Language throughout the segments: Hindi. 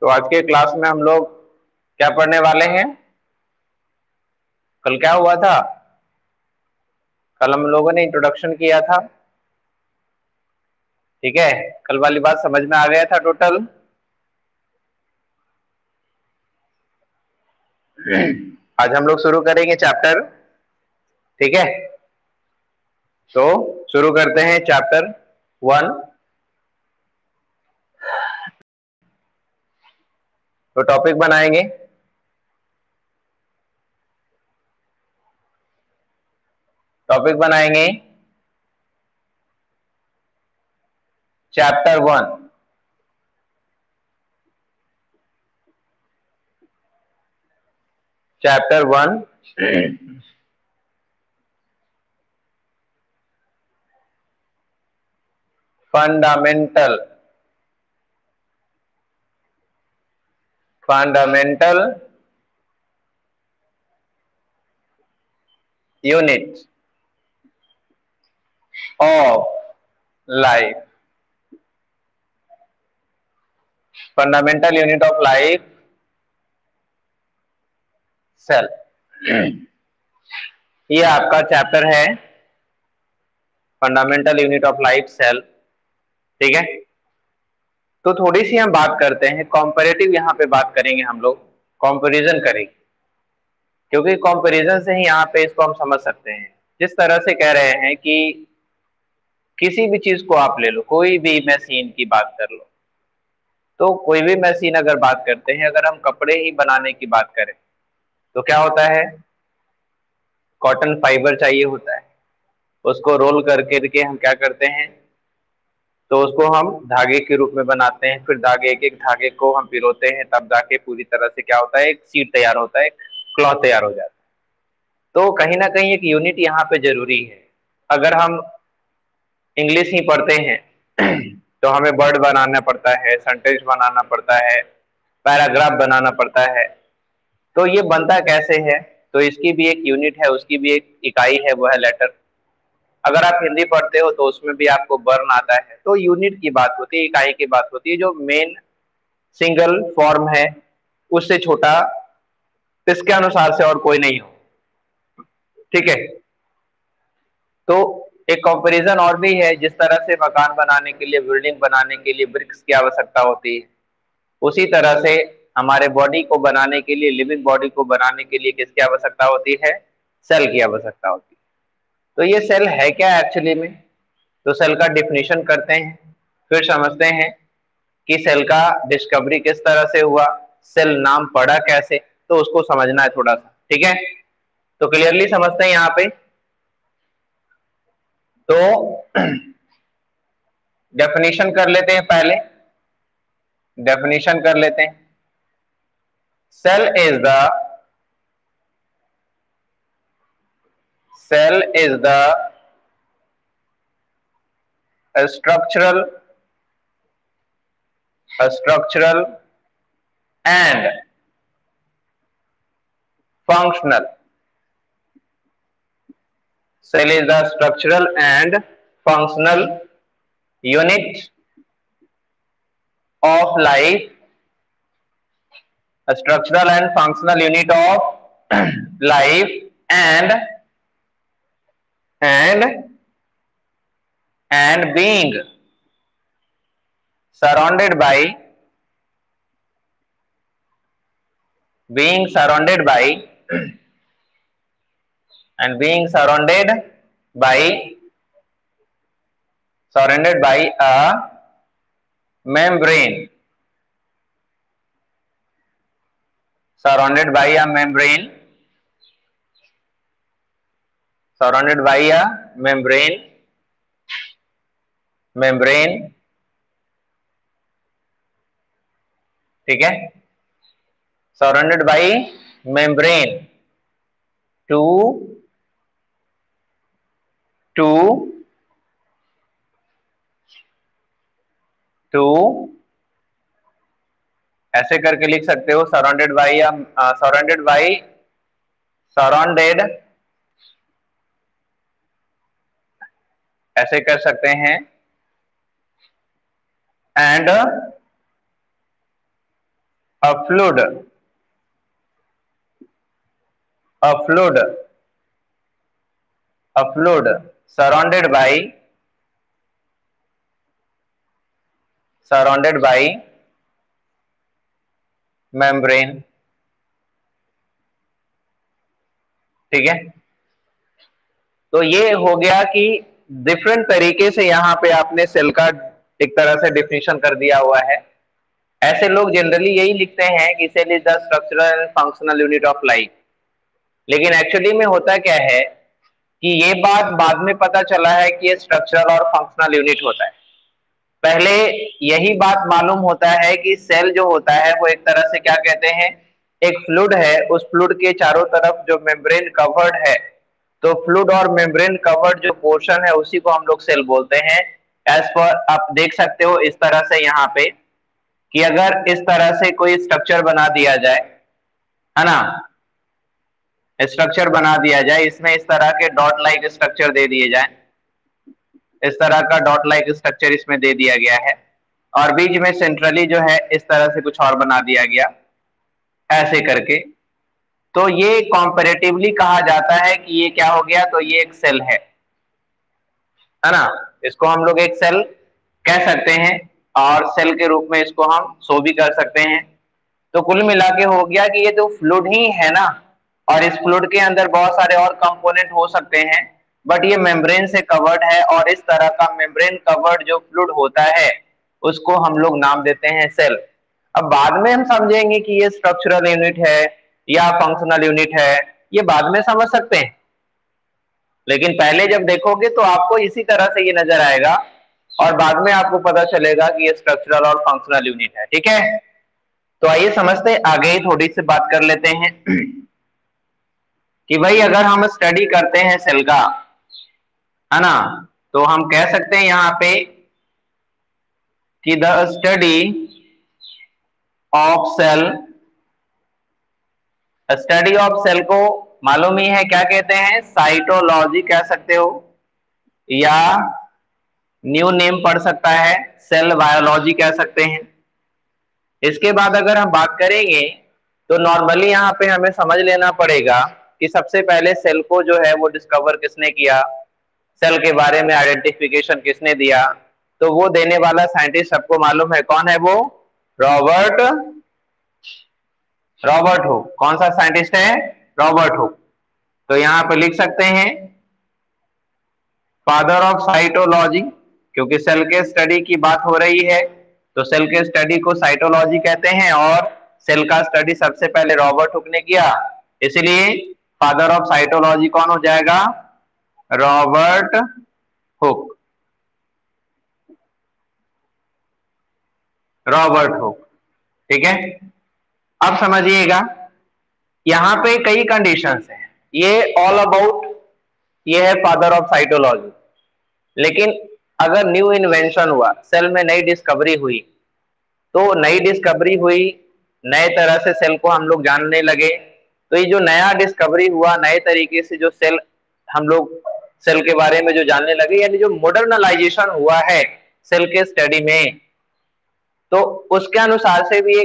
तो आज के क्लास में हम लोग क्या पढ़ने वाले हैं? कल क्या हुआ था? कल हम लोगों ने इंट्रोडक्शन किया था। ठीक है, कल वाली बात समझ में आ गया था टोटल? आज हम लोग शुरू करेंगे चैप्टर। ठीक है, तो शुरू करते हैं चैप्टर 1। तो टॉपिक बनाएंगे। टॉपिक बनाएंगे chapter 1। Chapter 1 fundamental fundamental unit of life. Fundamental unit of life cell. ये आपका चैप्टर है fundamental unit of life cell. ठीक है, तो थोड़ी सी हम बात करते हैं कॉम्पैरेटिव। यहाँ पे बात करेंगे हम लोग, कंपैरिजन करेंगे, क्योंकि कंपैरिजन से ही यहाँ पे इसको हम समझ सकते हैं। जिस तरह से कह रहे हैं कि किसी भी चीज को आप ले लो, कोई भी मशीन की बात कर लो, तो कोई भी मशीन अगर बात करते हैं, अगर हम कपड़े ही बनाने की बात करें तो क्या होता है? कॉटन फाइबर चाहिए होता है, उसको रोल करके के हम क्या करते हैं, तो उसको हम धागे के रूप में बनाते हैं। फिर धागे, एक एक धागे को हम पिरोते हैं, तब जाके पूरी तरह से क्या होता है, एक सीट तैयार होता है, एक क्लॉथ तैयार हो जाता है। तो कहीं ना कहीं एक यूनिट यहाँ पे जरूरी है। अगर हम इंग्लिश ही पढ़ते हैं तो हमें वर्ड बनाना पड़ता है, सेंटेंस बनाना पड़ता है, पैराग्राफ बनाना पड़ता है। तो ये बनता कैसे है? तो इसकी भी एक यूनिट है, उसकी भी एक इकाई है, वो है लेटर। अगर आप हिंदी पढ़ते हो तो उसमें भी आपको वर्ण आता है। तो यूनिट की बात होती है, इकाई की बात होती है, जो मेन सिंगल फॉर्म है, उससे छोटा इसके अनुसार से और कोई नहीं हो। ठीक है, तो एक कंपैरिजन और भी है। जिस तरह से मकान बनाने के लिए, बिल्डिंग बनाने के लिए ब्रिक्स की आवश्यकता होती है, उसी तरह से हमारे बॉडी को बनाने के लिए, लिविंग बॉडी को बनाने के लिए किसकी आवश्यकता होती है? सेल की आवश्यकता होती है। तो ये सेल है क्या एक्चुअली में? तो सेल का डिफिनीशन करते हैं, फिर समझते हैं कि सेल का डिस्कवरी किस तरह से हुआ, सेल नाम पड़ा कैसे, तो उसको समझना है थोड़ा सा। ठीक है, तो क्लियरली समझते हैं यहाँ पे। तो डेफिनेशन कर लेते हैं पहले। डेफिनेशन कर लेते हैं। Cell is the structural and functional. Cell is the structural and functional unit of life. A structural and functional unit of life, and and surrounded by being surrounded by and being by surrounded by a membrane. Surrounded by a membrane. Surrounded by a membrane. ठीक है, surrounded by membrane to to to ऐसे करके लिख सकते हो, सराउंडेड बाई या सराउंडेड, ऐसे कर सकते हैं, and a fluid, a fluid, a fluid surrounded by membrane, ठीक है। तो ये हो गया कि डिफरेंट तरीके से यहाँ पे आपने सेल का एक तरह से डिफिनेशन कर दिया हुआ है। ऐसे लोग जनरली यही लिखते हैं कि cell is the structural and functional unit of life, लेकिन एक्चुअली में होता क्या है कि ये बात बाद में पता चला है कि ये स्ट्रक्चरल और फंक्शनल यूनिट होता है। पहले यही बात मालूम होता है कि सेल जो होता है वो एक तरह से क्या कहते हैं, एक फ्लूइड है, उस फ्लूइड के चारों तरफ जो मेम्ब्रेन कवर्ड है, तो फ्लूइड और मेम्ब्रेन कवर्ड जो पोर्शन है उसी को हम लोग सेल बोलते हैं। एज पर आप देख सकते हो इस तरह से यहाँ पे कि अगर इस तरह से कोई स्ट्रक्चर बना दिया जाए, है ना, स्ट्रक्चर बना दिया जाए, इसमें इस तरह के डॉट लाइक स्ट्रक्चर दे दिए जाए, इस तरह का डॉट लाइक स्ट्रक्चर इसमें दे दिया गया है, और बीच में सेंट्रली जो है इस तरह से कुछ और बना दिया गया ऐसे करके, तो ये कॉम्पैरेटिवली कहा जाता है कि ये क्या हो गया, तो ये एक सेल है ना। इसको हम लोग एक सेल कह सकते हैं और सेल के रूप में इसको हम शो भी कर सकते हैं। तो कुल मिला के हो गया कि ये तो फ्लूइड ही है ना, और इस फ्लूइड के अंदर बहुत सारे और कंपोनेंट हो सकते हैं, बट ये मेम्ब्रेन से कवर्ड है, और इस तरह का मेम्ब्रेन कवर्ड जो फ्लूइड होता है उसको हम लोग नाम देते हैं सेल। अब बाद में हम समझेंगे कि ये स्ट्रक्चरल यूनिट है या फंक्शनल यूनिट है, ये बाद में समझ सकते हैं, लेकिन पहले जब देखोगे तो आपको इसी तरह से ये नजर आएगा, और बाद में आपको पता चलेगा कि ये स्ट्रक्चरल और फंक्शनल यूनिट है, ठीक है। तो आइए समझते हैं, आगे ही थोड़ी सी बात कर लेते हैं कि भाई अगर हम स्टडी करते हैं सेल का, है ना, तो हम कह सकते हैं यहाँ पे कि the study of cell, study of cell को मालूम ही है क्या कहते हैं, साइटोलॉजी कह सकते हो, या न्यू नेम पड़ सकता है सेल बायोलॉजी कह सकते हैं। इसके बाद अगर हम बात करेंगे तो नॉर्मली यहाँ पे हमें समझ लेना पड़ेगा कि सबसे पहले सेल को जो है वो डिस्कवर किसने किया, सेल के बारे में आइडेंटिफिकेशन किसने दिया, तो वो देने वाला साइंटिस्ट सबको मालूम है, कौन है वो, रॉबर्ट रॉबर्ट हुक। कौन सा साइंटिस्ट है, रॉबर्ट हुक। तो यहाँ पे लिख सकते हैं फादर ऑफ साइटोलॉजी, क्योंकि सेल के स्टडी की बात हो रही है तो सेल के स्टडी को साइटोलॉजी कहते हैं, और सेल का स्टडी सबसे पहले रॉबर्ट हुक ने किया, इसलिए फादर ऑफ साइटोलॉजी कौन हो जाएगा, रॉबर्ट हुक, रॉबर्ट हुक, ठीक है। अब समझिएगा यहाँ पे कई कंडीशंस हैं, ये ऑल अबाउट ये है फादर ऑफ साइटोलॉजी। लेकिन अगर न्यू इन्वेंशन हुआ, सेल में नई डिस्कवरी हुई, तो नई डिस्कवरी हुई, नए तरह से सेल को हम लोग जानने लगे, तो ये जो नया डिस्कवरी हुआ, नए तरीके से जो सेल हम लोग सेल के बारे में जो जानने लगे, यानी जो मॉडर्नाइजेशन हुआ है सेल के स्टडी में, तो उसके अनुसार से भी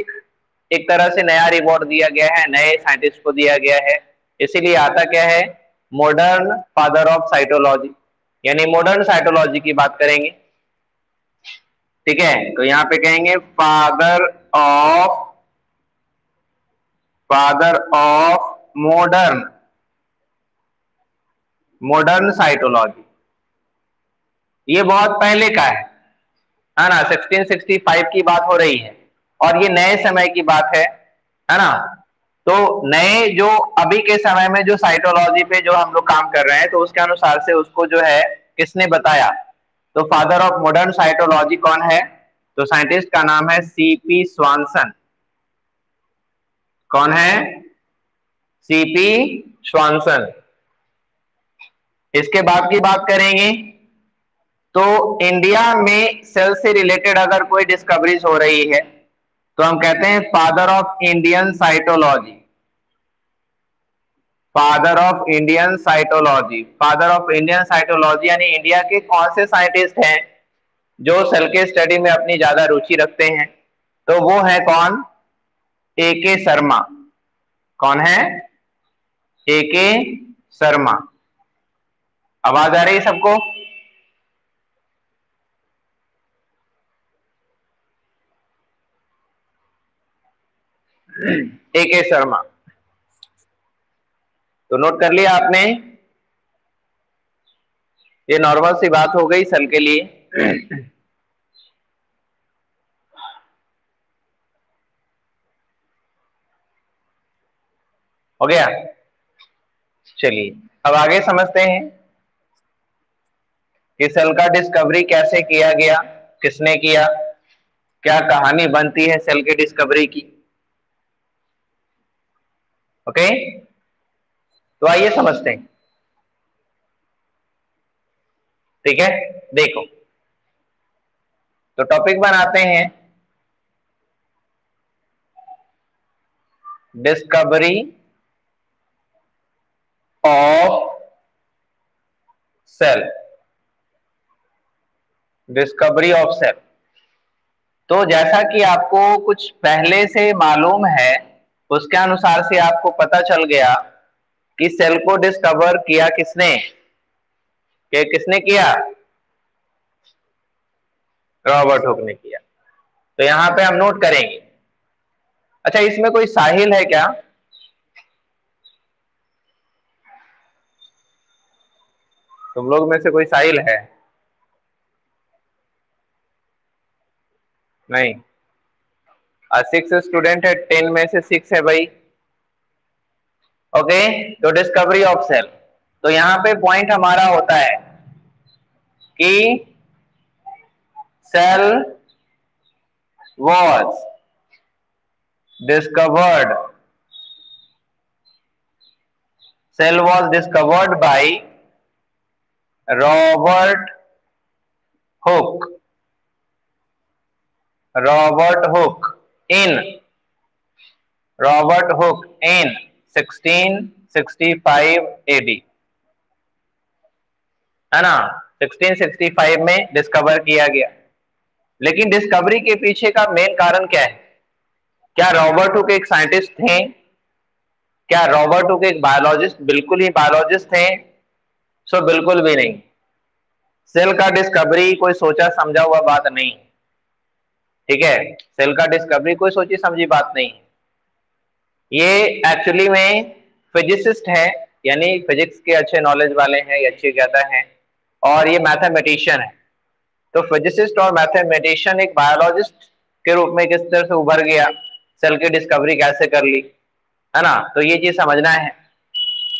एक तरह से नया रिवॉर्ड दिया गया है, नए साइंटिस्ट को दिया गया है। इसीलिए आता क्या है, मॉडर्न फादर ऑफ साइटोलॉजी, यानी मॉडर्न साइटोलॉजी की बात करेंगे, ठीक है। तो यहाँ पे कहेंगे father of modern modern cytology. ये बहुत पहले का है ना, 1665 की बात हो रही है, और ये नए समय की बात है ना। तो नए जो अभी के समय में जो साइटोलॉजी पे जो हम लोग काम कर रहे हैं, तो उसके अनुसार से उसको जो है किसने बताया, तो फादर ऑफ मॉडर्न साइटोलॉजी कौन है, तो साइंटिस्ट का नाम है सीपी स्वानसन। कौन है, सीपी स्वानसन। इसके बाद की बात करेंगे तो इंडिया में सेल से रिलेटेड अगर कोई डिस्कवरीज हो रही है तो हम कहते हैं father of Indian cytology, father of Indian cytology. Father of Indian cytology यानी इंडिया के कौन से साइंटिस्ट हैं जो सेल के स्टडी में अपनी ज्यादा रुचि रखते हैं, तो वो है कौन, ए के शर्मा। कौन है? ए के शर्मा। आवाज आ रही है सबको? ए के शर्मा। तो नोट कर लिया आपने? ये नॉर्मल सी बात हो गई सेल के लिए। हो गया? चलिए अब आगे समझते हैं कि सेल का डिस्कवरी कैसे किया गया, किसने किया, क्या कहानी बनती है सेल के डिस्कवरी की। ओके, तो आइए समझते हैं। ठीक है, देखो तो टॉपिक बनाते हैं discovery of cell. Discovery of cell, तो जैसा कि आपको कुछ पहले से मालूम है उसके अनुसार से आपको पता चल गया कि सेल को डिस्कवर किया किसने, कि किसने किया? रॉबर्ट हुक ने किया। तो यहां पे हम नोट करेंगे। अच्छा, इसमें कोई साहिल है क्या? तुम लोग में से कोई साहिल है? नहीं। 6 स्टूडेंट है, 10 में से 6 है भाई। ओके, तो डिस्कवरी ऑफ सेल, तो यहाँ पे पॉइंट हमारा होता है कि cell was discovered, cell was discovered by Robert Hooke. Robert Hooke in Robert Hooke in 1665 AD, है ना? 1665 में डिस्कवर किया गया। लेकिन डिस्कवरी के पीछे का मेन कारण क्या है? क्या रॉबर्ट हुक एक साइंटिस्ट थे? क्या रॉबर्ट हुक एक बायोलॉजिस्ट, बिल्कुल ही बायोलॉजिस्ट थे? सो बिल्कुल भी नहीं। सेल का डिस्कवरी कोई सोचा समझा हुआ बात नहीं, ठीक है? सेल का डिस्कवरी कोई सोची समझी बात नहीं। ये एक्चुअली में फिजिसिस्ट है, यानी फिजिक्स के अच्छे नॉलेज वाले हैं, ये अच्छी ज्ञाता है, और ये मैथमेटिशियन है। तो फिजिसिस्ट और मैथमेटिशियन एक बायोलॉजिस्ट के रूप में किस तरह से उभर गया, सेल की डिस्कवरी कैसे कर ली, है ना? तो ये चीज समझना है।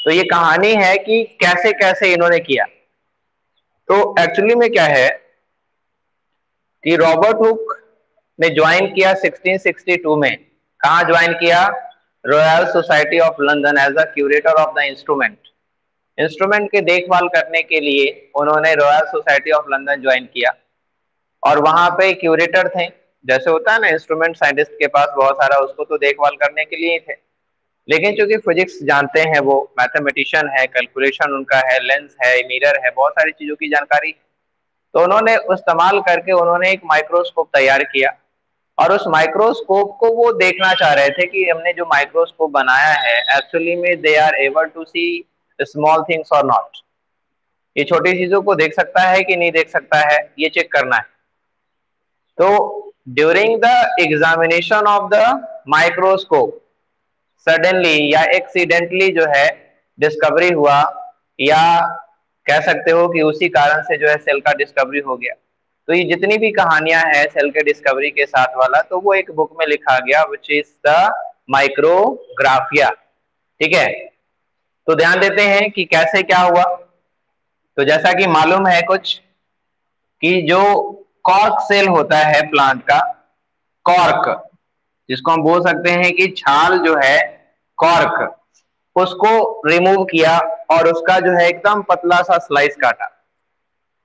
तो ये कहानी है कि कैसे कैसे इन्होंने किया। तो एक्चुअली में क्या है कि रॉबर्ट हुक ने ज्वाइन किया 1662 में। कहा ज्वाइन किया? Royal Society of London as a curator of the instrument. Instrument की देखभाल करने के लिए उन्होंने Royal Society of London join किया, और वहां पे क्यूरेटर थे। जैसे होता है ना इंस्ट्रूमेंट साइंटिस्ट के पास बहुत सारा, उसको तो देखभाल करने के लिए ही थे। लेकिन चूंकि फिजिक्स जानते हैं, वो मैथमेटिशियन है, कैलकुलेशन उनका है, लेंस है, मिरर है, बहुत सारी चीजों की जानकारी, तो उन्होंने इस्तेमाल करके उन्होंने एक माइक्रोस्कोप तैयार किया। और उस माइक्रोस्कोप को वो देखना चाह रहे थे कि हमने जो माइक्रोस्कोप बनाया है एक्चुअली में they are able to see small things or not. ये छोटी चीजों को देख सकता है कि नहीं देख सकता है, ये चेक करना है। तो during the examination of the microscope suddenly या एक्सीडेंटली जो है डिस्कवरी हुआ, या कह सकते हो कि उसी कारण से जो है सेल का डिस्कवरी हो गया। तो ये जितनी भी कहानियां हैं सेल के डिस्कवरी के साथ वाला, तो वो एक बुक में लिखा गया, विच इज द माइक्रोग्राफिया। ठीक है, तो ध्यान देते हैं कि कैसे क्या हुआ। तो जैसा कि मालूम है कुछ कि जो कॉर्क सेल होता है प्लांट का, कॉर्क, जिसको हम बोल सकते हैं कि छाल जो है, कॉर्क, उसको रिमूव किया और उसका जो है एकदम पतला सा स्लाइस काटा।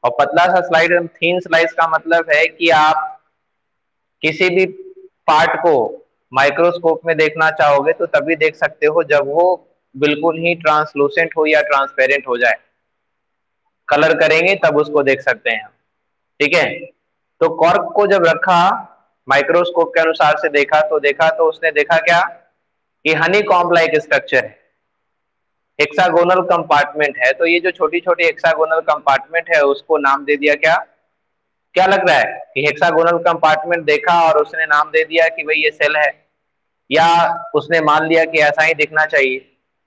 और पतला सा स्लाइस, थीन स्लाइस का मतलब है कि आप किसी भी पार्ट को माइक्रोस्कोप में देखना चाहोगे तो तभी देख सकते हो जब वो बिल्कुल ही ट्रांसलूसेंट हो या ट्रांसपेरेंट हो जाए। कलर करेंगे तब उसको देख सकते हैं, ठीक है? तो कॉर्क को जब रखा माइक्रोस्कोप के अनुसार से देखा तो उसने देखा क्या कि हनी कॉम्ब लाइक स्ट्रक्चर है, हेक्सागोनल कंपार्टमेंट है। तो ये जो छोटी छोटी हेक्सागोनल कंपार्टमेंट है उसको नाम दे दिया क्या, क्या लग रहा है कि हेक्सागोनल कंपार्टमेंट देखा और उसने नाम दे दिया कि भाई ये सेल है, या उसने मान लिया कि ऐसा ही दिखना चाहिए।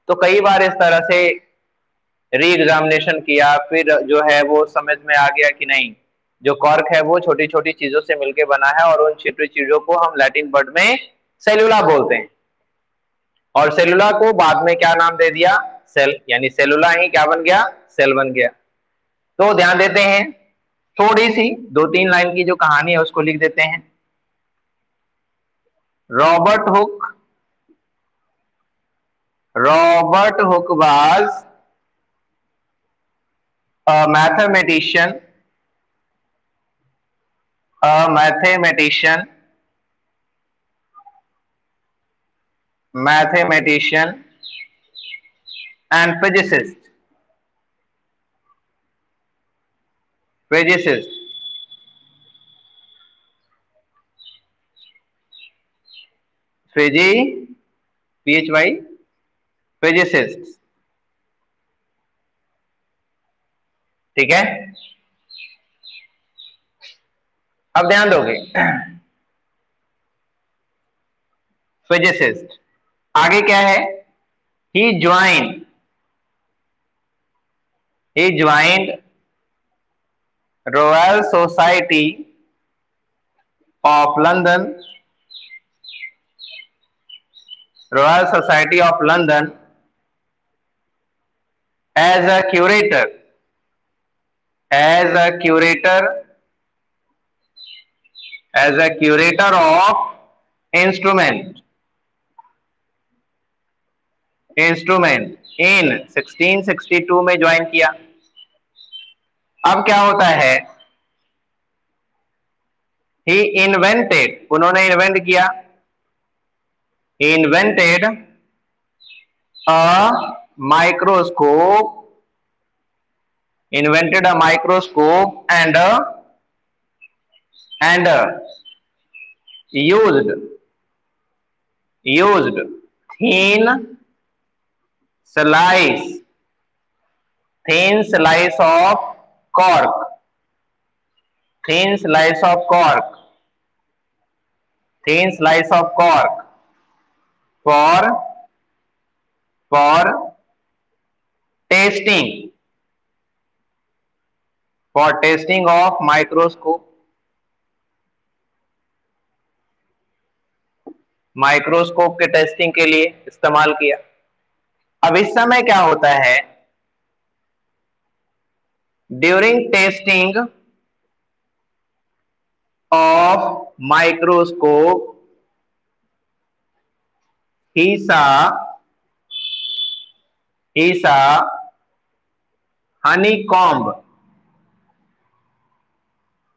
तो कई बार इस तरह से री एग्जामिनेशन किया, फिर जो है वो समझ में आ गया कि नहीं, जो कॉर्क है वो छोटी छोटी चीजों से मिलकर बना है और उन छोटी चीजों को हम लैटिन वर्ड में सेलुला बोलते हैं। और सेलुला को बाद में क्या नाम दे दिया, सेल, यानी सेलुला ही क्या बन गया, सेल बन गया। तो ध्यान देते हैं, थोड़ी सी 2-3 लाइन की जो कहानी है उसको लिख देते हैं। Robert Hooke, Robert hook was a mathematician, a mathematician, mathematician and physicist, physicist, physi, phy, physicist, ठीक है। अब ध्यान दोगे, फिजिसिस्ट, आगे क्या है, he joined, he joined Royal Society of London, Royal Society of London as a curator, as a curator, as a curator of instrument, instrument in 1662 में ज्वाइन किया। अब क्या होता है, ही इन्वेंटेड, उन्होंने इन्वेंट किया, invented a microscope, invented a microscope and used used thin slice, thin slice of cork, thin slice of cork, thin slice of cork for for testing, for testing of microscope, microscope के टेस्टिंग के लिए इस्तेमाल किया। अब इस समय क्या होता है, during testing of microscope he saw honeycomb,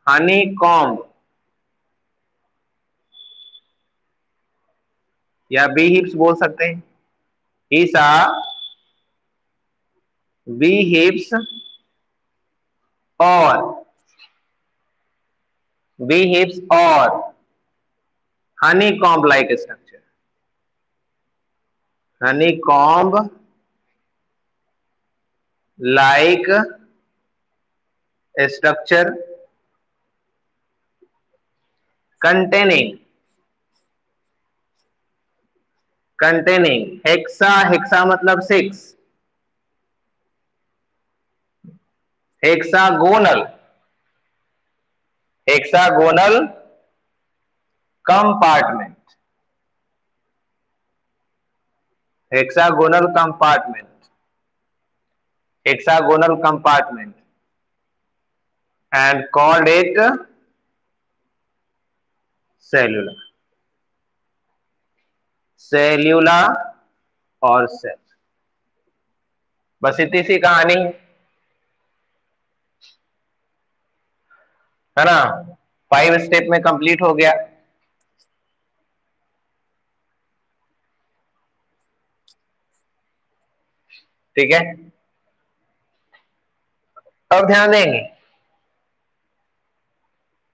honeycomb या बी हिप्स बोल सकते हैं, he saw bee hips और bee hips और honeycomb like structure, honeycomb like structure containing, containing hexa, hexa मतलब 6, hexagonal, hexagonal compartment, hexagonal compartment, hexagonal compartment and called it cellula, cellula और सेल। बस इतनी सी कहानी है ना, 5 स्टेप में कंप्लीट हो गया। ठीक है, अब ध्यान देंगे,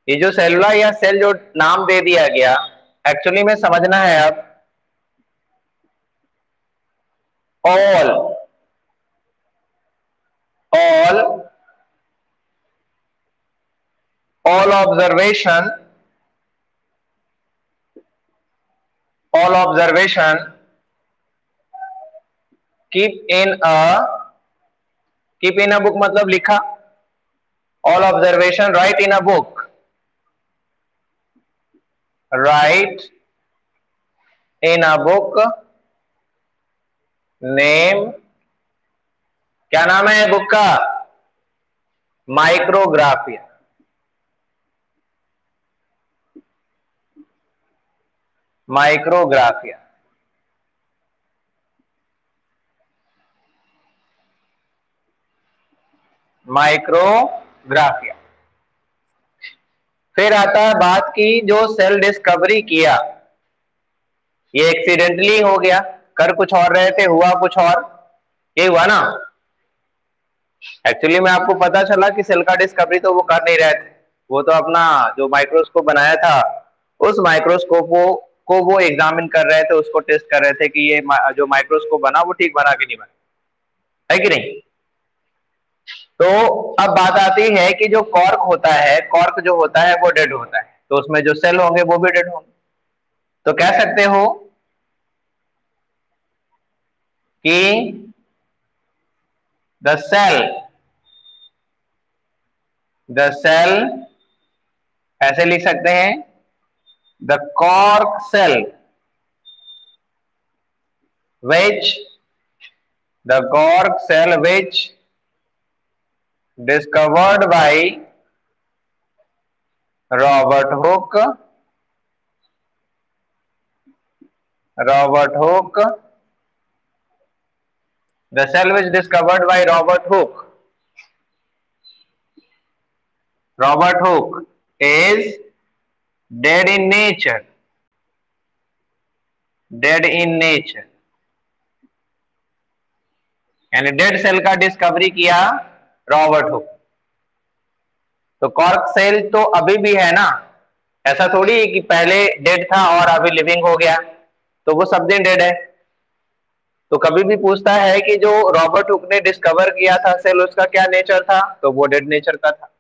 ये जो सेलुला या सेल जो नाम दे दिया गया, एक्चुअली में समझना है अब, all all all observation all observation keep in a keep in a book मतलब लिखा, all observation right in a book, right in a book name, क्या नाम है बुक का? माइक्रोग्राफिया। माइक्रोग्राफिया। माइक्रोग्राफिया। फिर आता है बात की जो सेल डिस्कवरी किया, ये एक्सीडेंटली हो गया, कर कुछ और रहे थे, हुआ कुछ और, ये हुआ ना। एक्चुअली में आपको पता चला कि सेल का डिस्कवरी तो वो कर नहीं रहे थे, वो तो अपना जो माइक्रोस्कोप बनाया था उस माइक्रोस्कोप को वो एग्जामिन कर रहे थे, उसको टेस्ट कर रहे थे कि ये जो माइक्रोस्कोप बना वो ठीक बना कि नहीं बना, है कि नहीं। तो अब बात आती है कि जो कॉर्क होता है, कॉर्क जो होता है वो डेड होता है, तो उसमें जो सेल होंगे वो भी डेड होंगे। तो कह सकते हो कि द सेल द सेल, ऐसे लिख सकते हैं, the cork cell which the cork cell which discovered by Robert Hooke Robert Hooke the cell which discovered by Robert Hooke is dead in nature, dead in nature, यानी डेड सेल का डिस्कवरी किया रॉबर्ट हुक। तो कॉर्क सेल तो अभी भी है ना, ऐसा थोड़ी है कि पहले डेड था और अभी लिविंग हो गया, तो वो सब दिन डेड है। तो कभी भी पूछता है कि जो रॉबर्ट हुक ने डिस्कवर किया था सेल, उसका क्या नेचर था, तो वो डेड नेचर का था।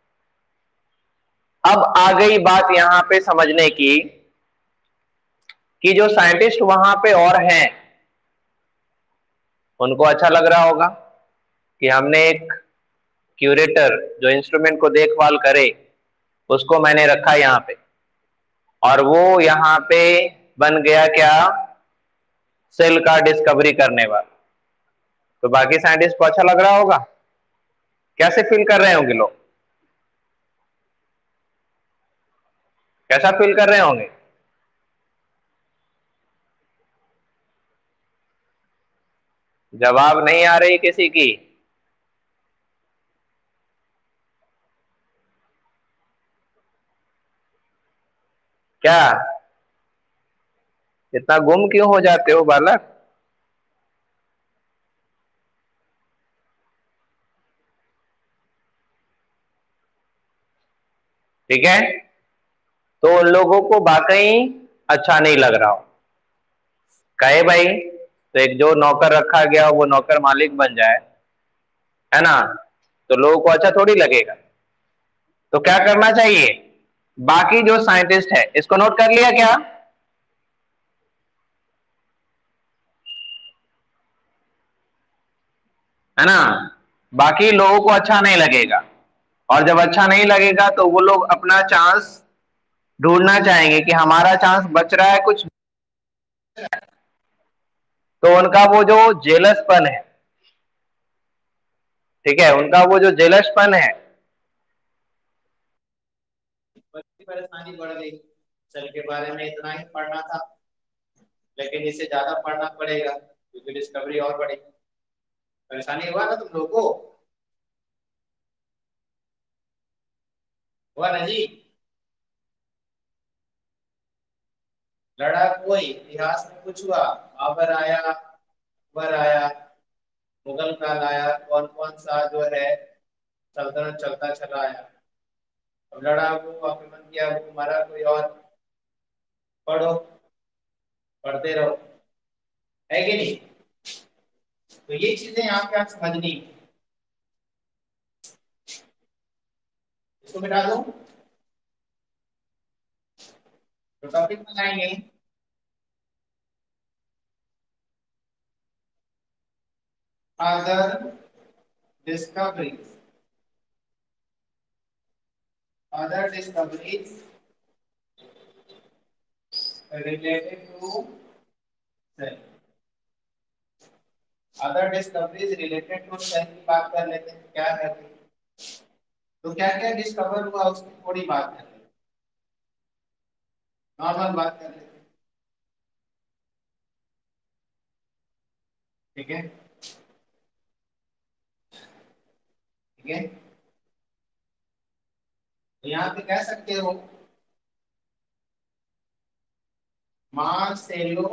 अब आ गई बात यहां पे समझने की कि जो साइंटिस्ट वहां पे और हैं, उनको अच्छा लग रहा होगा कि हमने एक क्यूरेटर जो इंस्ट्रूमेंट को देखभाल करे उसको मैंने रखा यहाँ पे, और वो यहाँ पे बन गया क्या, सेल का डिस्कवरी करने वाला। तो बाकी साइंटिस्ट को अच्छा लग रहा होगा, कैसे फील कर रहे होंगे लोग, कैसा फील कर रहे होंगे? जवाब नहीं आ रही किसी की? क्या, इतना गुम क्यों हो जाते हो बालक? ठीक है, तो उन लोगों को वाकई अच्छा नहीं लग रहा हो, कहे भाई, तो एक जो नौकर रखा गया वो नौकर मालिक बन जाए, है ना, तो लोगों को अच्छा थोड़ी लगेगा। तो क्या करना चाहिए, बाकी जो साइंटिस्ट है, इसको नोट कर लिया क्या, है ना, बाकी लोगों को अच्छा नहीं लगेगा, और जब अच्छा नहीं लगेगा तो वो लोग अपना चांस ढूंढना चाहेंगे कि हमारा चांस बच रहा है कुछ। तो उनका वो जो जेलसपन है, ठीक है, उनका वो जो जेलसपन है, परेशानी बढ़ गई, सेल के बारे में इतना ही पढ़ना था, लेकिन इससे ज्यादा पढ़ना पड़ेगा क्योंकि डिस्कवरी और बढ़ेगी। परेशानी हुआ ना तुम लोगों को, हुआ ना जी? लड़ा कोई, इतिहास में कुछ हुआ, बाबर आया, अकबर आया, मुगल काल आया, कौन कौन सा जो है सल्तनत चलता चला आया, अब लड़ा वो आपने मन किया वो मरा कोई और, पढ़ो, पढ़ते रहो, है कि नहीं? तो ये चीजें यहाँ पे आप समझनी है। इसको मिटा दो, तो टॉपिक बनाएंगे other discoveries, other discoveries related to cell, other discoveries related to cell की बात कर लेते हैं, क्या है तो क्या क्या डिस्कवर हुआ उसकी थोड़ी बात कर लेते हैं, नॉर्मल बात कर लेते हैं। ठीक है, ठीक है, तो यहाँ पे कह सकते हो मार्सेलो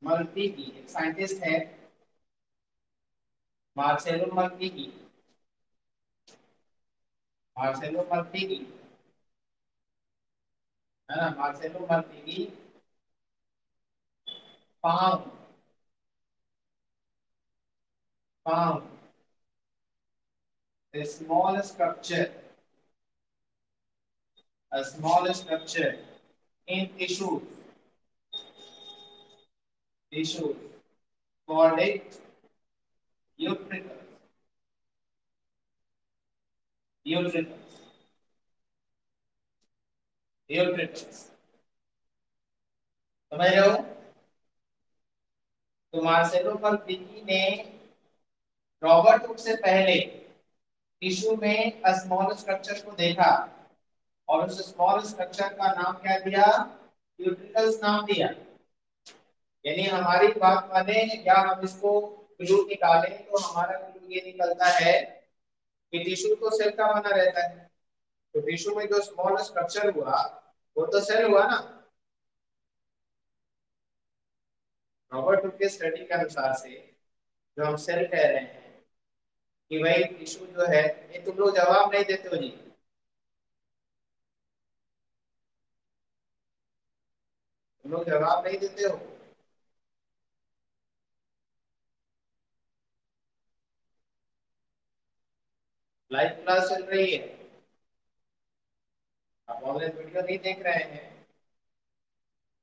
मल्टी की, एक साइंटिस्ट है मार्सेलो मल्टी की, मार्सेलो मल्टी की, है ना, मार्सेलो मल्टी की found, found a small structure, a small structure in tissues called it utricus, utricus, utricus, समझ रहे हो? तो मार्सेलो मल्टी ने रॉबर्ट हुक से पहले टिश्यू में स्मॉल स्ट्रक्चर को देखा और उस स्मॉल स्ट्रक्चर का नाम क्या दिया? यूट्रिकल्स नाम दिया। यानी हमारी बात माने या हम इसको क्लू निकालें तो हमारा क्लू ये निकलता है कि टिश्यू तो सेल का बना रहता है, तो टिश्यू में जो स्मॉल स्ट्रक्चर हुआ वो तो सेल हुआ ना। रॉबर्ट हुक के स्टडी के अनुसार से जो हम सेल कह रहे हैं कि भाई टिश्यू जो है, ये तुम लोग जवाब नहीं देते हो जी, तुम लोग जवाब नहीं देते हो। लाइव क्लास चल रही है, आप ऑनलाइन वीडियो नहीं देख रहे हैं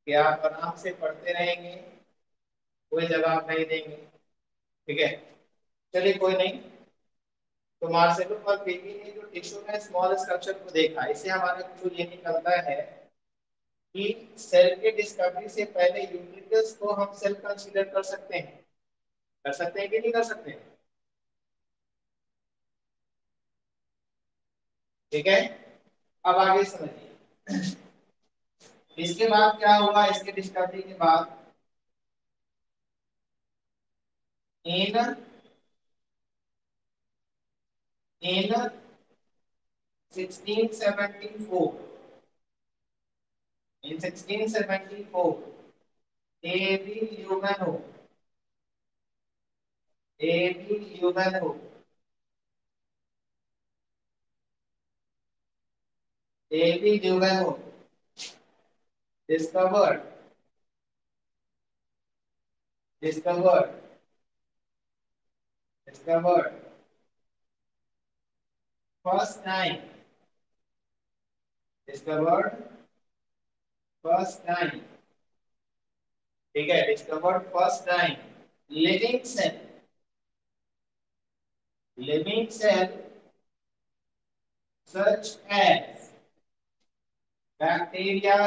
कि आप आराम से पढ़ते रहेंगे, कोई जवाब नहीं देंगे। ठीक है, चलिए कोई नहीं। तो मार्सेलो और बेबी ने जो टिश्यू में स्मॉल स्ट्रक्चर को देखा, इससे हमारे को ये निकलता है कि सेल के डिस्कवरी से पहले यूनिट्स को हम सेल कंसीडर कर सकते हैं, कर सकते हैं कि नहीं कर सकते? ठीक है, अब आगे समझिए इसके बाद क्या हुआ, इसके डिस्कवरी के बाद in in 1674, in 1674 AB Leeuwenhoek, AB Leeuwenhoek, AB Leeuwenhoek discovered, discovered, discovered first time, discovered first time, ठीक है, discovered first time living cell, living cell such as bacteria,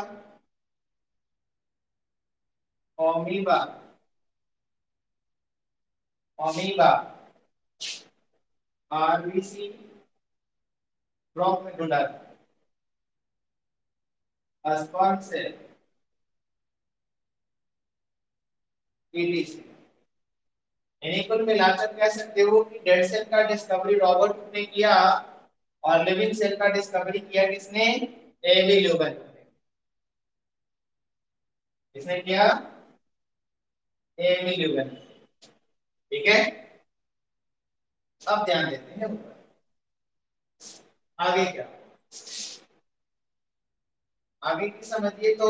amoeba, amoeba, RBC, dromaeodola, sperm cell, etc। यानी कुल मिलाकर कह सकते हो कि डेड सेल का डिस्कवरी रॉबर्ट हुक ने किया और लिविंग सेल का डिस्कवरी किया किसने? एबी ल्यूमेनो ने। किसने किया? एबी ल्यूमेनो। ठीक है, अब ध्यान देते हैं ऊपर। आगे क्या, आगे की समझिए तो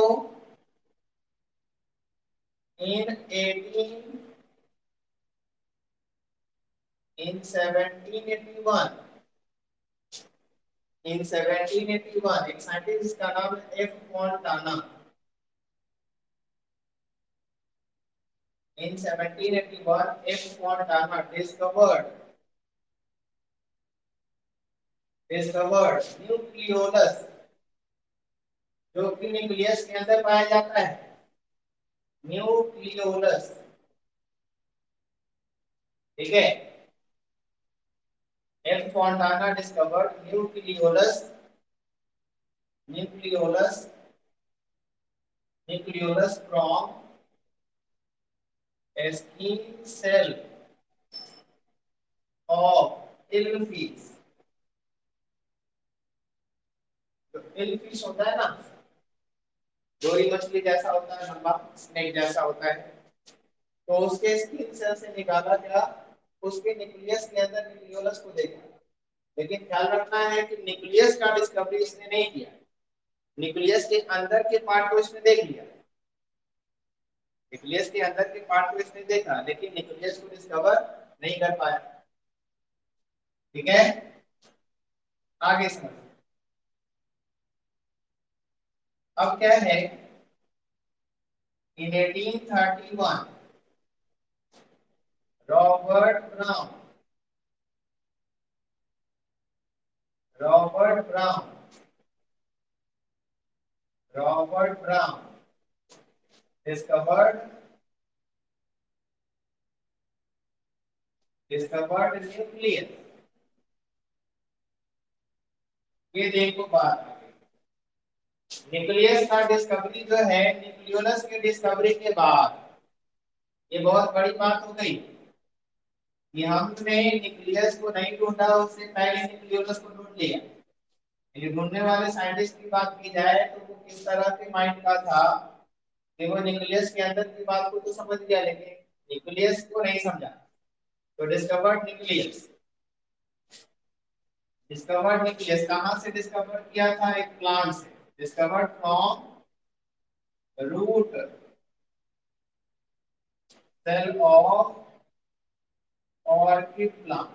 इन 1781 इन 1781 एक साइंटिस्ट का नाम है F Fontana. In 1781 F Fontana discovered nucleolus, जो कि न्यूक्लियस के अंदर पाया जाता है। न्यूक्लियोलस, ठीक है। F Fontana discovered nucleolus nucleolus from a skin cell of eel fish. तो एलफिश होता है ना, डोरी मछली जैसा होता है, लंबा स्नेक जैसा होता है। तो उसके स्किन सेल से निकाला गया, उसके न्यूक्लियस के अंदर न्यूक्लियोलस को देखा। लेकिन ख्याल रखना है कि न्यूक्लियस का डिस्कवरी इसने नहीं किया, न्यूक्लियस के अंदर के पार्ट को इसने देख लिया। न्यूक्लियस के अंदर के पार्ट को इसने देखा, लेकिन न्यूक्लियस को डिस्कवर नहीं कर पाया। ठीक है, आगे समझ। अब क्या है, इन 1831 Robert brown Robert brown Robert brown discovered nucleus. ये देखो बात, न्यूक्लियस का डिस्कवरी जो है, न्यूक्लियोलस के डिस्कवरी के बाद, ये बहुत बड़ी बात हो गई कि हमने न्यूक्लियस को नहीं ढूंढा, उससे पहले न्यूक्लियोलस को ढूंढ लिया। ये ढूंढने वाले साइंटिस्ट की बात की जाए तो वो किस तरह के माइंड का था कि वो न्यूक्लियस के अंदर की बात को तो समझ गया, लेकिन न्यूक्लियस को नहीं समझा। तो डिस्कवर्ड न्यूक्लियस कहाँ से डिस्कवर किया था, एक प्लांट से। Discovered from root cell of orchid plant.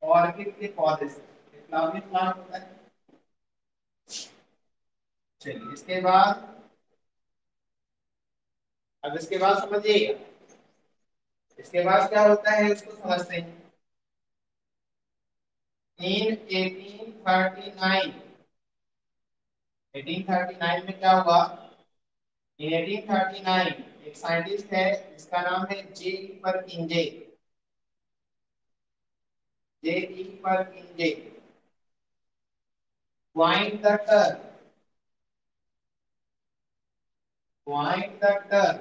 Orchid के पौधे से, फ्लावरिंग प्लांट होता है। चलिए इसके बाद, अब इसके बाद समझिएगा, इसके बाद क्या होता है उसको समझते हैं। इन 1839 1839 में क्या हुआ, इन 1839 एक साइंटिस्ट है जिसका नाम है J E Purkinje. J E Purkinje coined the term coined the term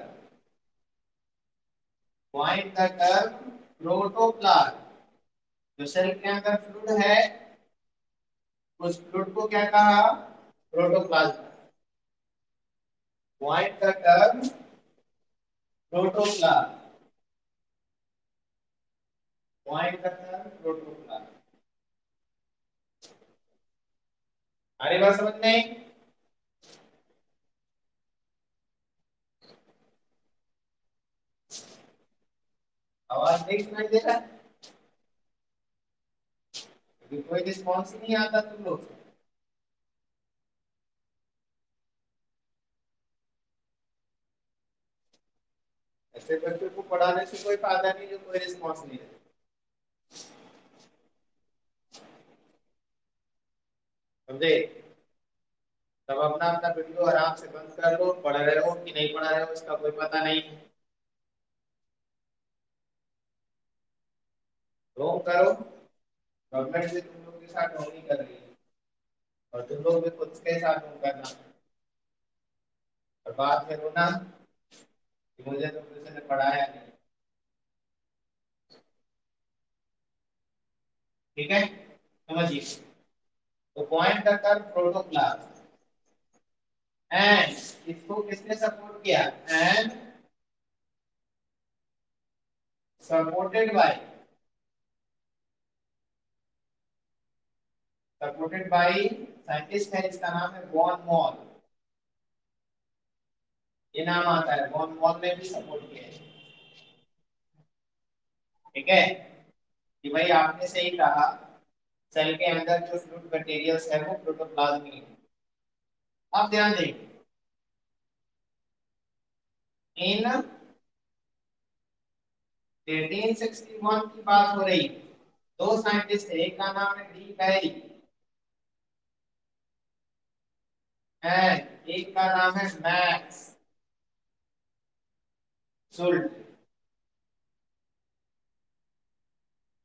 coined the term protoplasm. जो सेल के अंदर फ्लूइड है, उस फ्लूइड को क्या कहा, protoplasm. coined the term protoplasm coined the term protoplasm. अरे बात समझ में, आवाज नहीं सुनाई दे रहा है, कोई रिस्पॉन्स ही नहीं आता तुम लोग से। ऐसे बच्चों को पढ़ाने से कोई फायदा नहीं जो कोई रिस्पॉन्स नहीं दे। समझे, तब अपना अपना वीडियो आराम से बंद कर लो, पढ़ रहे हो कि नहीं पढ़ रहे हो इसका कोई पता नहीं है। रोम करो, गवर्नमेंट भी तुम लोग के साथ नौकरी कर रही है, और तुम लोग भी खुद के साथ रोम करना, और बाद में रोना कि मुझे तो किसी ने पढ़ाया नहीं। ठीक है, समझिए। तो पॉइंट का कर प्रोटोप्लाज्म, एंड इसको किसने सपोर्ट किया, and supported by supported by scientist है जिसका नाम है वॉन मॉल। ये नाम आता है, वॉन मॉल ने भी सपोर्ट किया है। ठीक है कि भाई आपने सही कहा, सेल के अंदर जो फ्लूइड मटेरियल्स है वो प्रोटोप्लाज्म में है। आप ध्यान देंगे इन 1861 की बात हो रही है। दो साइंटिस्ट है, एक का नाम है डी बैरी एंड एक का नाम है मैक्स सुल्ट।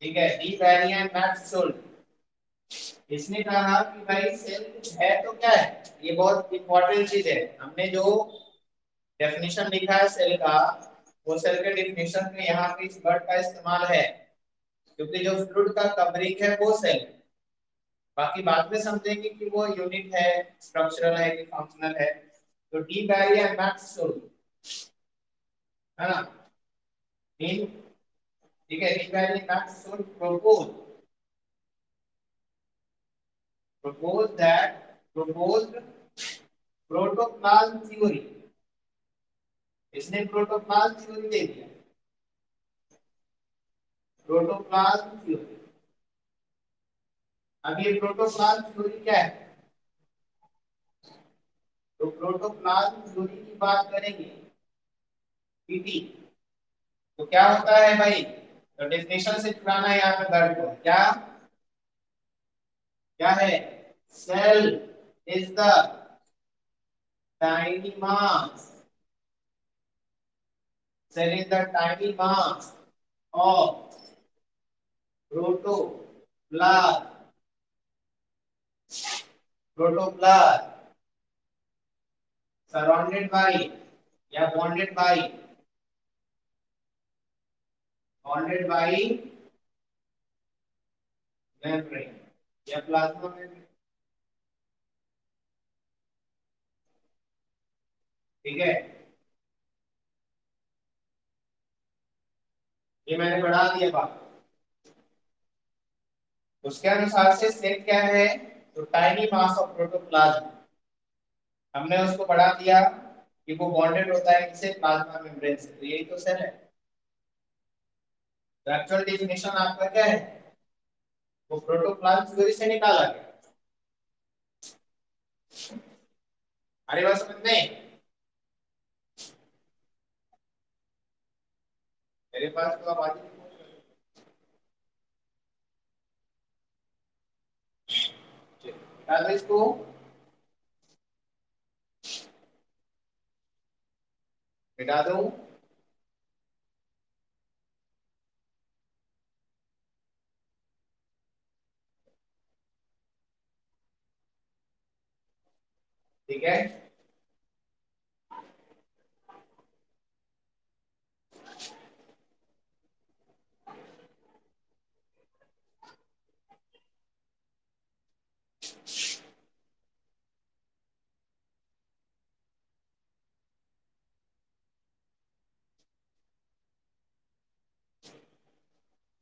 ठीक है, डी बैरी एंड मैक्स सुल्ट। इसने कहा कि भाई सेल कुछ है तो क्या है, ये बहुत इंपॉर्टेंट चीज है। हमने जो डेफिनेशन लिखा है सेल का, वो सेल के डेफिनेशन में यहाँ पे इस वर्ड का इस्तेमाल है, क्योंकि जो फ्लूइड का कवरिंग है वो सेल। बाकी बाद में समझेंगे कि वो यूनिट है, स्ट्रक्चरल है कि फंक्शनल है। तो de Bary and Max Schultze, है ना, इन, ठीक है, de Bary and Max Schultze proposed protoplasm theory. इसने प्रोटोप्लाज्म थ्योरी दे दिया, प्रोटोप्लाज्म थ्योरी। अब ये प्रोटोप्लाज्म थ्योरी क्या है, तो प्रोटोप्लाज्म थ्योरी की बात करेंगे पीटी, तो क्या होता है भाई, तो डेफिनेशन से चुराना है यहाँ पे वर्ड को, क्या क्या है, cell is the tiny mass, cell is the tiny mass of protoplasm, protoplasm surrounded by या bonded by membrane या प्लाज्मा मेम्ब्रेन। ठीक है, ये मैंने बढ़ा दिया बात। उसके अनुसार से सेल क्या है, तो टाइनी मास ऑफ प्रोटोप्लाज्म, हमने उसको बढ़ा दिया कि वो बॉन्डेड होता है किससे, प्लाज्मा मेम्ब्रेन से, तो यही तो सेल है। तो एक्चुअल डेफिनेशन आपका क्या है, वो प्रोटोप्लाज्म थ्योरी से निकाला गया। अरे बात समझ में, मेरे पास तो आवाज ही नहीं पहुंच रही। बता दो इसको, मिटा दो। ठीक है,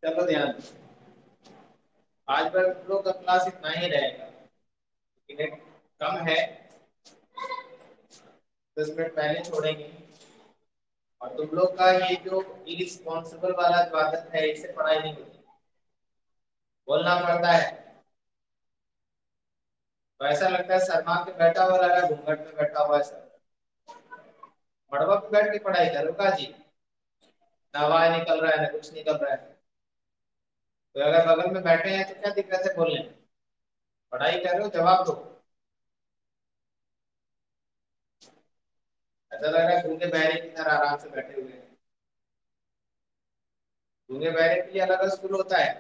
चलो ध्यान दो। आज भर तुम लोग का क्लास इतना ही रहेगा, मिनट कम है, 10 मिनट पहले छोड़ेंगे। और तुम लोग का ये जो इरिस्पॉन्सिबल वाला जो आदत है, इससे पढ़ाई नहीं होती, बोलना पड़ता है। तो ऐसा लगता है शर्मा के बैठा हुआ लगा, घूंघट में बैठा हुआ है सर, मड़वा पे बैठ के पढ़ाई करोगा जी, ना आवाज निकल रहा है ना कुछ निकल रहा है। तो अगर बगल में बैठे हैं तो क्या दिक्कत है बोलने में, पढ़ाई कर रहे हो जवाब दो। ऐसा लग रहा है गूंगे बहरे की तरह आराम से बैठे हुए हैं। गूंगे बहरे के लिए अलग स्कूल होता है।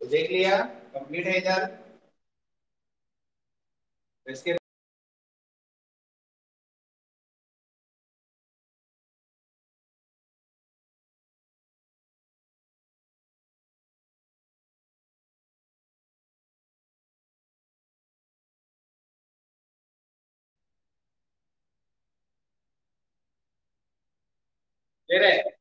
तो देख लिया, कंप्लीट है इधर। इसके ले रहे हैं।